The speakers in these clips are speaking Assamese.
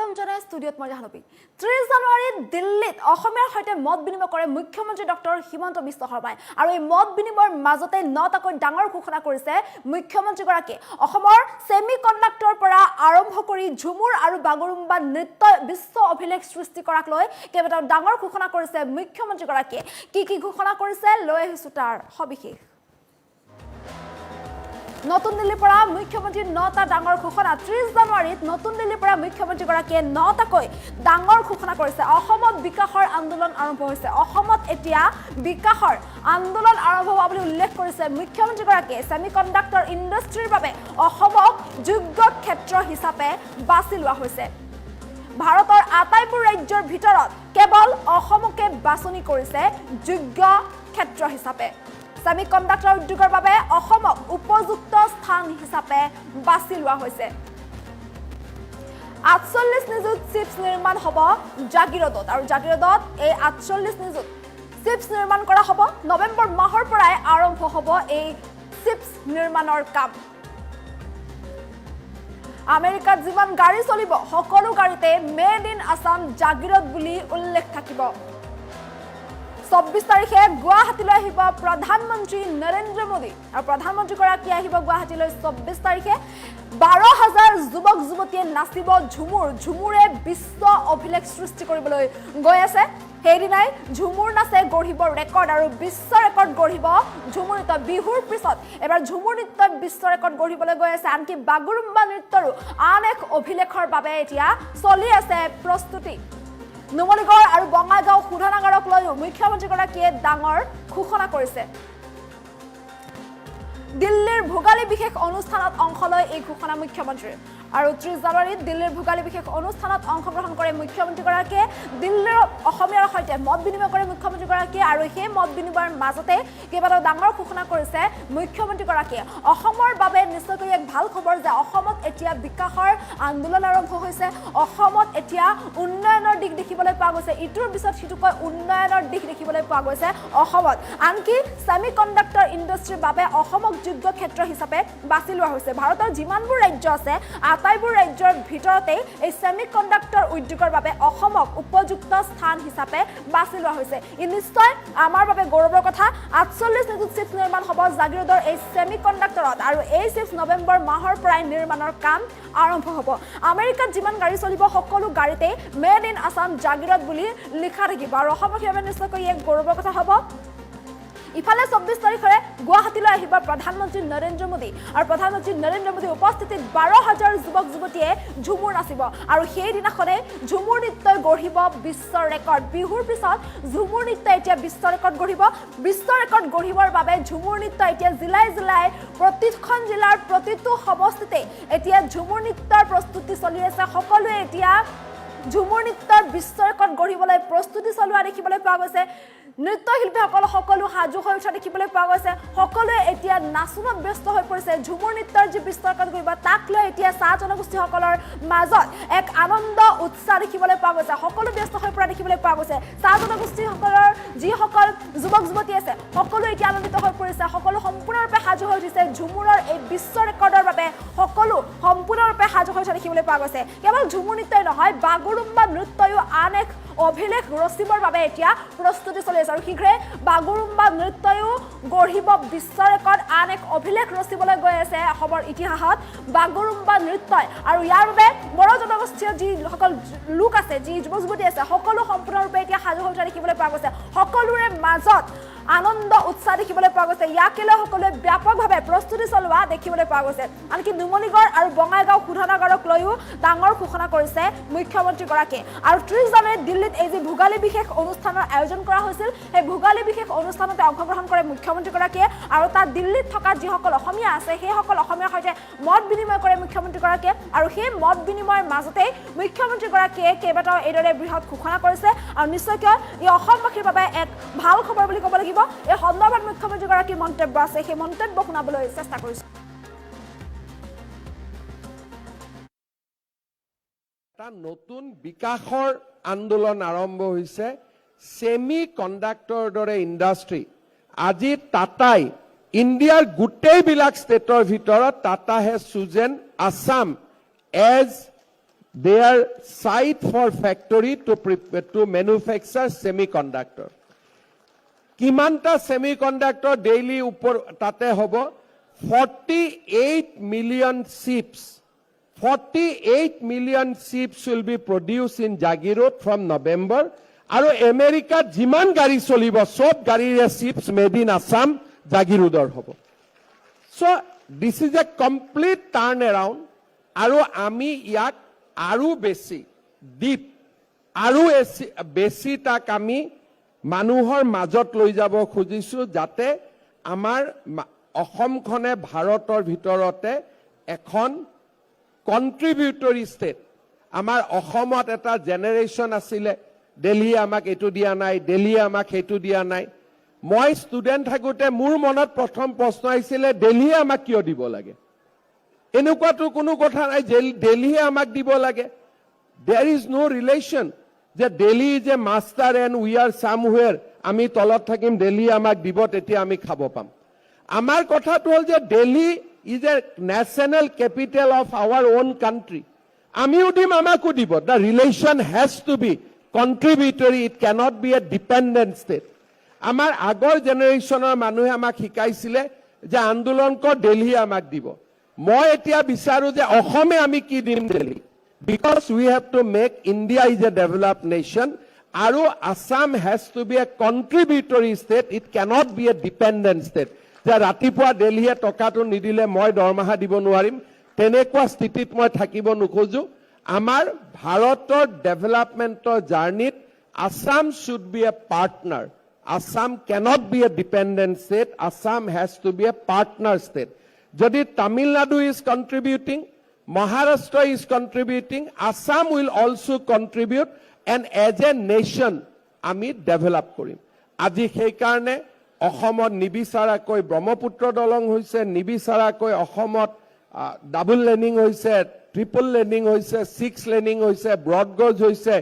ৰঞ্জনে ষ্টুডিঅ'ত মই জাহ্নবী 30 জানুৱাৰীত দিল্লীত অসমীয়াৰ সৈতে মত বিনিময় কৰে মুখ্যমন্ত্ৰী ডক্টৰ হিমন্ত বিশ্ব শৰ্মাই আৰু এই মত বিনিময়ৰ মাজতে নটাকৈ ডাঙৰ ঘোষণা কৰিছে মুখ্যমন্ত্ৰীগৰাকীয়ে অসমৰ সেমি কণ্ডাক্টৰৰ পৰা আৰম্ভ কৰি ঝুমুৰ আৰু বাগৰুম্বা নৃত্য বিশ্ব অভিলেখ সৃষ্টি কৰাক লৈ কেইবাটাও ডাঙৰ ঘোষণা কৰিছে মুখ্যমন্ত্ৰীগৰাকীয়ে কি ঘোষণা কৰিছে লৈ আহিছো তাৰ সবিশেষ নতুন দিল্লীৰ পৰা মুখ্যমন্ত্ৰী নটা ডাঙৰ ঘোষণা 30 জানুৱাৰীত নতুন দিল্লীৰ পৰা মুখ্যমন্ত্ৰীগৰাকীয়ে নটাকৈ ডাঙৰ ঘোষণা কৰিছে অসমত বিকাশৰ আন্দোলন আৰম্ভ হৈছে অসমত এতিয়া বিকাশৰ আন্দোলন আৰম্ভ হোৱা বুলি উল্লেখ কৰিছে মুখ্যমন্ত্ৰীগৰাকীয়ে সেমিকণ্ডাক্টৰ ইণ্ডাষ্ট্ৰীৰ বাবে অসমক যোগ্য ক্ষেত্ৰ হিচাপে বাছি লোৱা হৈছে ভাৰতৰ আটাইবোৰ ৰাজ্যৰ ভিতৰত কেৱল অসমকে বাছনি কৰিছে যোগ্য ক্ষেত্ৰ হিচাপে সেমিকণ্ডাক্টৰ উদ্যোগৰ বাবে অসমক উপযুক্ত স্থান হিচাপে বাছি লোৱা হৈছে ৪৮ নিযুত চিপছ নিৰ্মাণ হ'ব জাগিৰোডত আৰু জাগিৰোডত এই ৪৮ নিযুত চিপছ নিৰ্মাণ কৰা হ'ব নৱেম্বৰ মাহৰ পৰাই আৰম্ভ হ'ব এই চিপছ নিৰ্মাণৰ কাম আমেৰিকাত যিমান গাড়ী চলিব সকলো গাড়ীতে মেড ইন আসাম জাগিৰোড বুলি উল্লেখ থাকিব ২৪ তাৰিখে গুৱাহাটীলৈ আহিব প্ৰধানমন্ত্ৰী নৰেন্দ্ৰ মোদী আৰু প্ৰধানমন্ত্ৰীগৰাকী আহিব গুৱাহাটীলৈ ২৪ তাৰিখে ১২,০০০ যুৱক যুৱতীয়ে নাচিব ঝুমুৰে বিশ্ব অভিলেখ সৃষ্টি কৰিবলৈ গৈ আছে সেইদিনাই ঝুমুৰ নাচে গঢ়িব ৰেকৰ্ড আৰু বিশ্ব ৰেকৰ্ড গঢ়িব ঝুমুৰ নৃত্য বিহুৰ পিছত এবাৰ ঝুমুৰ নৃত্য বিশ্ব ৰেকৰ্ড গঢ়িবলৈ গৈ আছে আনকি বাগৰুম্বা নৃত্যৰো আন এক অভিলেখৰ বাবে এতিয়া চলি আছে প্ৰস্তুতি নুমলীগড় আৰু বঙাইগাঁও শোধনাগাৰক লৈ মুখ্যমন্ত্ৰীগৰাকীয়ে ডাঙৰ ঘোষণা কৰিছে দিল্লীৰ ভোগালী বিশেষ অনুষ্ঠানত অংশ লয় এই ঘোষণা মুখ্যমন্ত্ৰীৰ আৰু 30 জানুৱাৰীত দিল্লীৰ ভোগালী বিশেষ অনুষ্ঠানত অংশগ্ৰহণ কৰে মুখ্যমন্ত্ৰীগৰাকীয়ে দিল্লীৰ অসমীয়াৰ সৈতে মত বিনিময় কৰে মুখ্যমন্ত্ৰীগৰাকীয়ে আৰু সেই মত বিনিময়ৰ মাজতে কেইবাটাও ডাঙৰ ঘোষণা কৰিছে মুখ্যমন্ত্ৰীগৰাকীয়ে অসমৰ বাবে নিশ্চয়কৈ এক ভাল খবৰ যে অসমত এতিয়া বিকাশৰ আন্দোলন আৰম্ভ হৈছে অসমত এতিয়া উন্নয়নৰ দিশ দেখিবলৈ পোৱা গৈছে ইটোৰ পিছত সিটোকৈ উন্নয়নৰ দিশ দেখিবলৈ পোৱা গৈছে অসমত আনকি সেমিকণ্ডাক্টৰ ইণ্ডাষ্ট্ৰীৰ বাবে অসমক যোগ্য ক্ষেত্ৰ হিচাপে বাছি লোৱা হৈছে ভাৰতৰ যিমানবোৰ ৰাজ্য আছে আটাইবোৰ ৰাজ্যৰ ভিতৰতে এই সেমিকণ্ডাক্টৰ উদ্যোগৰ বাবে অসমক উপযুক্ত স্থান হিচাপে বাছি লোৱা হৈছে ই নিশ্চয় আমাৰ বাবে গৌৰৱৰ কথা ৪৮ নিযুত চিপছ নিৰ্মাণ হ'ব জাগিৰোডৰ এই সেমিকণ্ডাক্টৰত আৰু এই চিপছ নৱেম্বৰ মাহৰ পৰাই নিৰ্মাণৰ কাম আৰম্ভ হ'ব আমেৰিকাত যিমান গাড়ী চলিব সকলো গাড়ীতে মেড ইন আসাম জাগিৰোড বুলি লিখা থাকিব আৰু অসমৰ বাবে নিশ্চয়কৈ এক গৌৰৱৰ কথা হ'ব ইফালে ২৪ তাৰিখে গুৱাহাটীলৈ আহিব প্ৰধানমন্ত্ৰী নৰেন্দ্ৰ মোদী আৰু প্ৰধানমন্ত্ৰী নৰেন্দ্ৰ মোদীৰ উপস্থিতিত ১২,০০০ যুৱক যুৱতীয়ে ঝুমুৰ নাচিব আৰু সেইদিনাখনে ঝুমুৰ নৃত্যই গঢ়িব বিশ্ব ৰেকৰ্ড বিহুৰ পিছত ঝুমুৰ নৃত্যই এতিয়া বিশ্ব ৰেকৰ্ড গঢ়িব বিশ্ব ৰেকৰ্ড গঢ়িবৰ বাবে ঝুমুৰ নৃত্য এতিয়া জিলাই প্ৰতিখন জিলাৰ প্ৰতিটো সমষ্টিতে এতিয়া ঝুমুৰ নৃত্যৰ প্ৰস্তুতি চলি আছে সকলোৱে এতিয়া ঝুমুৰ নৃত্যৰ বিশ্ব ৰেকৰ্ড গঢ়িবলৈ প্ৰস্তুতি চলোৱা দেখিবলৈ পোৱা গৈছে নৃত্যশিল্পীসকল সকলো সাজু হৈ উঠা দেখিবলৈ পোৱা গৈছে সকলোৱে এতিয়া নাচনত ব্যস্ত হৈ পৰিছে ঝুমুৰ নৃত্যৰ যি বিশ্ব ৰেকৰ্ড কৰিব তাক লৈ এতিয়া চাহ জনগোষ্ঠীসকলৰ মাজত এক আনন্দ উৎসাহ দেখিবলৈ পোৱা গৈছে সকলো ব্যস্ত হৈ পৰা দেখিবলৈ পোৱা গৈছে চাহ জনগোষ্ঠীসকলৰ যিসকল যুৱক যুৱতী আছে সকলো এতিয়া আনন্দিত হৈ পৰিছে সকলো সম্পূৰ্ণৰূপে সাজু হৈ উঠিছে ঝুমুৰৰ এই বিশ্ব ৰেকৰ্ডৰ বাবে সকলো সম্পূৰ্ণৰূপে সাজু হৈ উঠা দেখিবলৈ পোৱা গৈছে কেৱল ঝুমুৰ নৃত্যই নহয় বাগৰুম্বা নৃত্যয়ো আন এক অভিলেখ ৰচিবৰ বাবে এতিয়া প্ৰস্তুতি চলি আছে আৰু শীঘ্ৰে বাগৰুম্বা নৃত্যয়ো গঢ়িব বিশ্ব ৰেকৰ্ড আন এক অভিলেখ ৰচিবলৈ গৈ আছে অসমৰ ইতিহাসত বাগৰুম্বা নৃত্যই আৰু ইয়াৰ বাবে বড়ো জনগোষ্ঠীয় যিসকল লোক আছে যি যুৱক যুৱতী আছে সকলো সম্পূৰ্ণৰূপে এতিয়া সাজু হৈ উঠা দেখিবলৈ পোৱা গৈছে সকলোৰে মাজত আনন্দ উৎসাহ দেখিবলৈ পোৱা গৈছে ইয়াকে লৈ সকলোৱে ব্যাপকভাৱে প্ৰস্তুতি চলোৱা দেখিবলৈ পোৱা গৈছে আনকি নুমলীগড় আৰু বঙাইগাঁও শোধনাগাৰক লৈও ডাঙৰ ঘোষণা কৰিছে মুখ্যমন্ত্ৰীগৰাকীয়ে আৰু 30 জানুৱাৰীত দিল্লীত এই যি ভোগালী বিশেষ অনুষ্ঠানৰ আয়োজন কৰা হৈছিল সেই ভোগালী বিশেষ অনুষ্ঠানতে অংশগ্ৰহণ কৰে মুখ্যমন্ত্ৰীগৰাকীয়ে আৰু তাত দিল্লীত থকা যিসকল অসমীয়া আছে সেইসকল অসমীয়াৰ সৈতে মত বিনিময় কৰে মুখ্যমন্ত্ৰীগৰাকীয়ে আৰু সেই মত বিনিময়ৰ মাজতে মুখ্যমন্ত্ৰীগৰাকীয়ে কেইবাটাও এইদৰে বৃহৎ ঘোষণা কৰিছে আৰু নিশ্চয়কৈ ই অসমবাসীৰ বাবে এক ভাল খবৰ বুলি ক'ব লাগিব এই সন্দৰ্ভত মুখ্যমন্ত্ৰীগৰাকীৰ মন্তব্য আছে সেই মন্তব্য শুনাবলৈ চেষ্টা কৰিছো এটা নতুন বিকাশৰ আন্দোলন আৰম্ভ হৈছে সেমি কণ্ডাক্টৰৰ দৰে ইণ্ডাষ্ট্ৰী আজি টাটাই ইণ্ডিয়াৰ গোটেইবিলাক ষ্টেটৰ ভিতৰত Tata has chosen Assam as their site for factory to manufacture semiconductor. Kimanta semiconductor daily upor tate hobo 48 million chips. 48 million chips will be produced in Jagirot from November. Aro America jiman gari solibo sob gari chips made in Assam Jagirodor hobo. So this is a complete turnaround. Aro ami yak aru besi deep aru besi tak ami মানুহৰ মাজত লৈ যাব খুজিছো যাতে আমাৰ অসমখনে ভাৰতৰ ভিতৰতে এখন কন্ট্ৰিবিউটৰী ষ্টেট আমাৰ অসমত এটা জেনেৰেশ্যন আছিলে দিল্লী আমাক এটো দিয়া নাই দিল্লী আমাক হেতু দিয়া নাই মই ষ্টুডেন্ট থাকোতে মোৰ মনত প্ৰথম প্ৰশ্ন আহিছিল দিল্লী আমাক কিয় দিব লাগে এনেকুৱাটো কোনো কথা নাই দিল্লী আমাক দিব লাগে there is no relation যে Delhi is a master and we are somewhere আমি তলত থাকিম দিল্লী আমাক দিব তেতিয়া আমি খাব পাম আমাৰ কথাটো হল যে Delhi is a national capital of our own country আমিও দিম আমাকো দিব the relation has to be contributory it cannot be a dependent state আমাৰ আগৰ জেনেৰেশ্যনৰ মানুহে আমাক শিকাইছিলে যে আন্দোলন কৰ দিল্লী আমাক দিব মই এতিয়া বিচাৰো যে অসমে আমি কি দিম Delhi because we have to make India is a developed nation aru Assam has to be a contributory state it cannot be a dependent state ja ratipua Delhi e tokato nidile moi dormaha dibo nuarim tenekwa stitit moi thakibo nukhoju amar bharator developmentor journey Assam should be a partner Assam cannot be a dependent state Assam has to be a partner state jodi Tamil Nadu is contributing Maharashtra is contributing, Assam will also contribute, and as a nation, ami develop korim. Aji সেই কাৰণে অসমত নিবিচাৰাকৈ ব্ৰহ্মপুত্ৰ দলং হৈছে নিবিচাৰাকৈ অসমত ডাবল লেনিং হৈছে ট্ৰিপল লেনিং হৈছে 6 লেনিং হৈছে ব্ৰডগজ হৈছে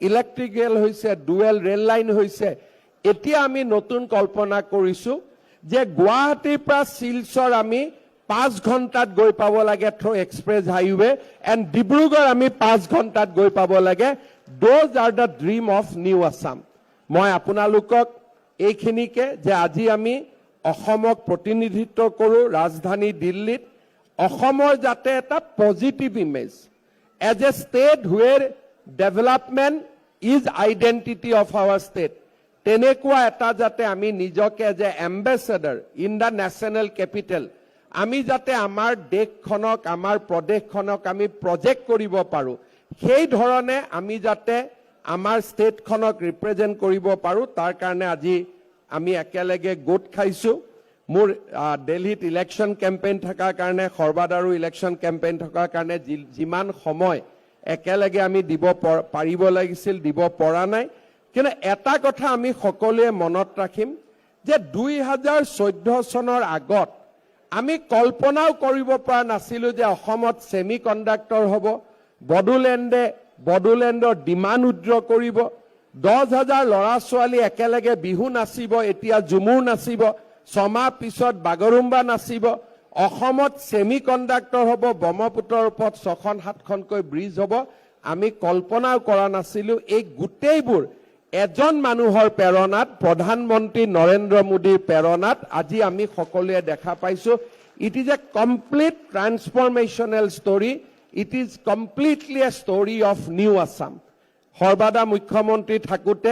ইলেক্ট্ৰিকেল হৈছে ডুৱেল ৰেল লাইন হৈছে এতিয়া আমি নতুন কল্পনা কৰিছো যে গুৱাহাটীৰ পৰা শিলচৰ আমি 5 ঘণ্টাত গৈ পাব লাগে through express highway and Dibrugarh আমি 5 ঘণ্টাত গৈ পাব লাগে those are the dream of new Assam মই আপোনালোকক এইখিনিকে যে আজি আমি অসমক প্ৰতিনিধিত্ব কৰোঁ ৰাজধানী দিল্লীত অসমৰ যাতে এটা positive image as a state where development is identity of our state তেনেকুৱা এটা যাতে আমি নিজকে as a ambassador in the national capital আমি যাতে আমাৰ দেশখনক আমাৰ প্ৰদেশখনক আমি প্ৰজেক্ট কৰিব পাৰো সেই ধৰণে আমি যাতে আমাৰ ষ্টেটখনক ৰিপ্ৰেজেন্ট কৰিব পাৰো তাৰ কাৰণে আজি আমি একেলগে গোট খাইছো মোৰ দিল্লীত ইলেকশ্যন কেম্পেইন থকাৰ কাৰণে সৰ্বাদাৰো ইলেকশ্যন কেম্পেইন থকাৰ কাৰণে যিমান সময় একেলগে আমি দিব পাৰিব লাগিছিল দিব পৰা নাই কিন্তু এটা কথা আমি সকলোৱে মনত ৰাখিম যে 2014 চনৰ আগত আমি কল্পনাও কৰিব পৰা নাছিলো যে অসমত সেমিকন্ডাক্টৰ হ'ব বডোলেণ্ডৰ ডিমাণ্ড উদ্ৰ কৰিব 10,000 ল'ৰা ছোৱালী একেলগে বিহু নাচিব এতিয়া ঝুমুৰ নাচিব ছমাহ পিছত বাগৰুম্বা নাচিব অসমত সেমিকন্ডাক্টৰ হ'ব ব্ৰহ্মপুত্ৰৰ ওপৰত 6-7খনকৈ ব্ৰিজ হ'ব আমি কল্পনাও কৰা নাছিলো এই গোটেইবোৰ এজন মানুহৰ প্ৰেৰণাত প্ৰধানমন্ত্ৰী নৰেন্দ্ৰ মোদীৰ প্ৰেৰণাত আজি আমি সকলোৱে দেখা পাইছো it is a complete transformational story it is completely a story of new Assam সৰ্বাদা মুখ্যমন্ত্ৰী থাকোতে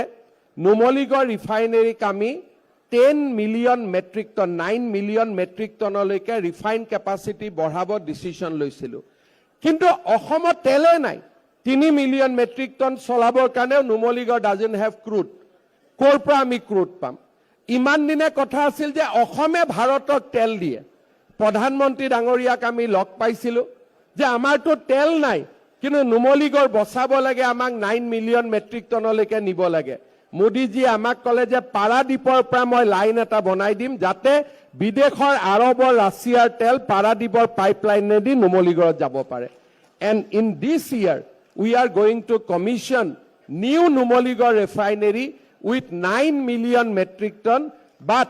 নুমলীগড় ৰিফাইনেৰীক আমি 10 million metric ton 9 million metric টনলৈকে ৰিফাইন কেপাচিটি বঢ়াব ডিচিশ্যন লৈছিলো কিন্তু অসমত তেলে নাই 3 মিলিয়ন মেট্ৰিক টন চলাবৰ কাৰণেও নুমলীগড় ডাজন্ট হেভ ক্ৰুড ক'ৰ পৰা আমি ক্ৰুড পাম ইমান দিনে কথা আছিল যে অসমে ভাৰতক তেল দিয়ে প্ৰধানমন্ত্ৰী ডাঙৰীয়াক আমি লগ পাইছিলো যে আমাৰতো তেল নাই কিন্তু নুমলীগড় বচাব লাগে আমাক 9 মিলিয়ন মেট্ৰিক টনলৈকে নিব লাগে মোদীজী আমাক ক'লে যে পাৰাদীপৰ পৰা মই লাইন এটা বনাই দিম যাতে বিদেশৰ আৰবৰ ৰাছিয়াৰ তেল পাৰাদীপৰ পাইপলাইনেদি নুমলীগড়ত যাব পাৰে and in this year we are going to commission new Numaligarh refinery with 9 million metric ton, but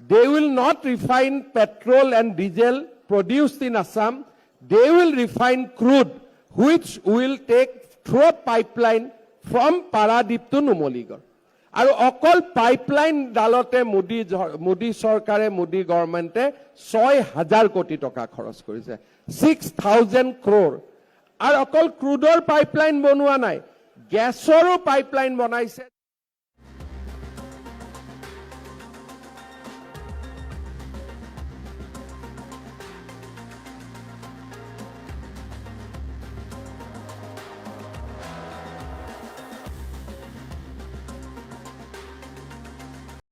they will not refine petrol and diesel produced in Assam. They will refine crude, which will take through a pipeline from Paradip to Numaligarh. আৰু অকল পাইপলাইন ডালতে মোদী চৰকাৰে মোদী গভৰ্ণমেণ্টে 6,000 কোটি টকা খৰচ কৰিছে 6,000 crore আৰু অকল ক্ৰুডৰ পাইপলাইন বনোৱা নাই গেছৰো পাইপলাইন বনাইছে